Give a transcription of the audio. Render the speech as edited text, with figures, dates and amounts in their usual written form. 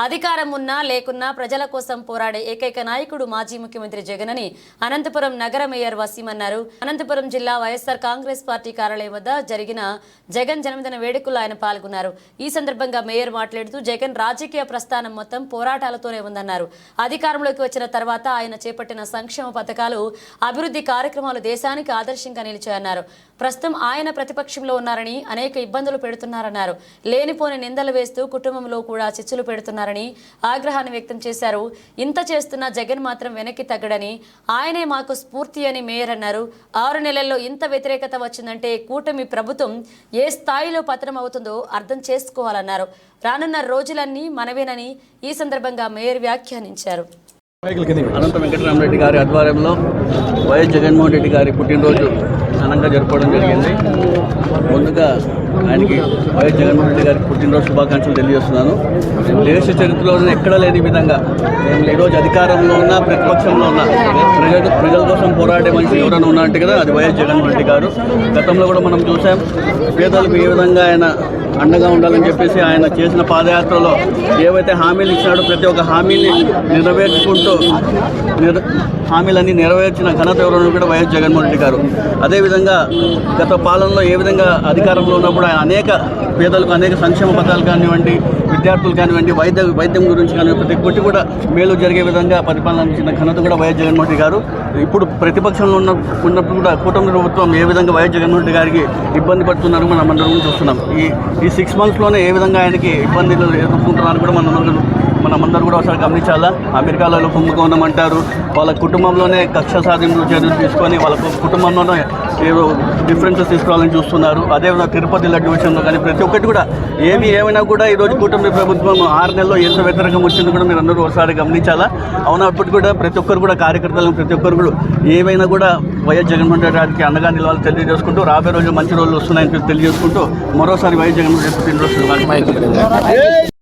అధికారం ఉన్నా లేకున్నా ప్రజల కోసం పోరాడే ఏకైక నాయకుడు మాజీ ముఖ్యమంత్రి జగన్ అని అనంతపురం నగర మేయర్ వసీం అన్నారు. అనంతపురం జిల్లా వైఎస్ఆర్ కాంగ్రెస్ పార్టీ కార్యాలయం వద్ద జరిగిన జగన్ జన్మదిన వేడుకల్లో ఆయన పాల్గొన్నారు. ఈ సందర్భంగా మేయర్ మాట్లాడుతూ జగన్ రాజకీయ ప్రస్థానం మొత్తం పోరాటాలతోనే ఉందన్నారు. అధికారంలోకి వచ్చిన తర్వాత ఆయన చేపట్టిన సంక్షేమ పథకాలు, అభివృద్ధి కార్యక్రమాలు దేశానికి ఆదర్శంగా నిలిచాయన్నారు. ప్రస్తుతం ఆయన ప్రతిపక్షంలో ఉన్నారని, అనేక ఇబ్బందులు పెడుతున్నారన్నారు. లేనిపోని నిందలు వేస్తూ కుటుంబంలో కూడా చిచ్చులు పెడుతున్నారని ఆగ్రహాన్ని వ్యక్తం చేశారు. ఇంత చేస్తున్న జగన్ మాత్రం వెనక్కి తగ్గడని, ఆయనే మాకు స్ఫూర్తి అని మేయర్ అన్నారు. 6 నెలల్లో ఇంత వ్యతిరేకత వచ్చిందంటే కూటమి ప్రభుత్వం ఏ స్థాయిలో పతనం అవుతుందో అర్థం చేసుకోవాలన్నారు. రానున్న రోజులన్నీ మనవేనని ఈ సందర్భంగా మేయర్ వ్యాఖ్యానించారు. అనంత వెంకటరామరెడ్డి గారి ఆధ్వర్యంలో వైఎస్ జగన్మోహన్ రెడ్డి గారి పుట్టినరోజు ఘనంగా జరుపుకోవడం జరిగింది. ముందుగా ఆయనకి వైఎస్ జగన్మోహన్ రెడ్డి గారికి పుట్టినరోజు శుభాకాంక్షలు తెలియజేస్తున్నాను. దేశ చరిత్రలోనే ఎక్కడ లేని విధంగా మేము ఈరోజు అధికారంలో ఉన్నా, ప్రతిపక్షంలో ఉన్నా ప్రజల కోసం పోరాడే మనిషి ఎవరైనా ఉన్నట్టు కదా అది వైఎస్ జగన్మోహన్ రెడ్డి గారు. గతంలో కూడా మనం చూసాం పేదలకు ఏ విధంగా ఆయన అండగా ఉండాలని చెప్పేసి ఆయన చేసిన పాదయాత్రలో ఏవైతే హామీలు ఇచ్చినాడో ప్రతి ఒక్క హామీని నెరవేర్చుకుంటూ హామీలన్నీ నెరవేర్చిన ఘనత ఎవరైనా కూడా వైఎస్ జగన్మోహన్ రెడ్డి గారు. అదేవిధంగా గత పాలనలో ఏ విధంగా అధికారంలో ఉన్నప్పుడు ఆయన అనేక పేదలకు అనేక సంక్షేమ పథకాలు కానివ్వండి, విద్యార్థులు కానివ్వండి, వైద్యం గురించి కానివ్వండి, ప్రతి ఒక్కటి కూడా మేలు జరిగే విధంగా పరిపాలన అందించిన ఘనత కూడా వైఎస్ జగన్మోహన్ రెడ్డి గారు. ఇప్పుడు ప్రతిపక్షంలో ఉన్నప్పుడు కూడా కూటమి ప్రభుత్వం ఏ విధంగా వైఎస్ జగన్మోహన్ రెడ్డి గారికి ఇబ్బంది పడుతున్నారు మనం అందరం చూస్తున్నాం. ఈ 6 monthsలోనే ఏ విధంగా ఆయనకి ఇబ్బందులు ఎదుర్కొంటున్నారు కూడా మనమందరూ కూడా ఒకసారి గమనించాలా. అమెరికాలో కుంభకోణం అంటారు, వాళ్ళ కుటుంబంలోనే కక్ష సాధింపు చర్యలు తీసుకొని వాళ్ళ కుటుంబంలోనే ఏదో డిఫరెన్సెస్ తీసుకోవాలని చూస్తున్నారు. అదేవిధంగా తిరుపతి లడ్డు విషయంలో కానీ ప్రతి ఒక్కటి కూడా ఏమైనా కూడా ఈరోజు కూటమి ప్రభుత్వం 6 నెలల్లో ఎంత వ్యతిరేకం వచ్చింది కూడా మీరు అందరూ ఒకసారి గమనించాలా. అవునప్పటికీ కూడా ప్రతి ఒక్కరు కూడా కార్యకర్తలను ప్రతి ఒక్కరు కూడా ఏమైనా కూడా వైఎస్ జగన్మోహన్ రెడ్డి గారికి అండగా నిలవాలని తెలియజేసుకుంటూ రాబోయే రోజులు మంచి రోజులు వస్తున్నాయని తెలియజేసుకుంటూ మరోసారి వైఎస్ జగన్మోహన్ రెడ్డి పుట్టినరోజు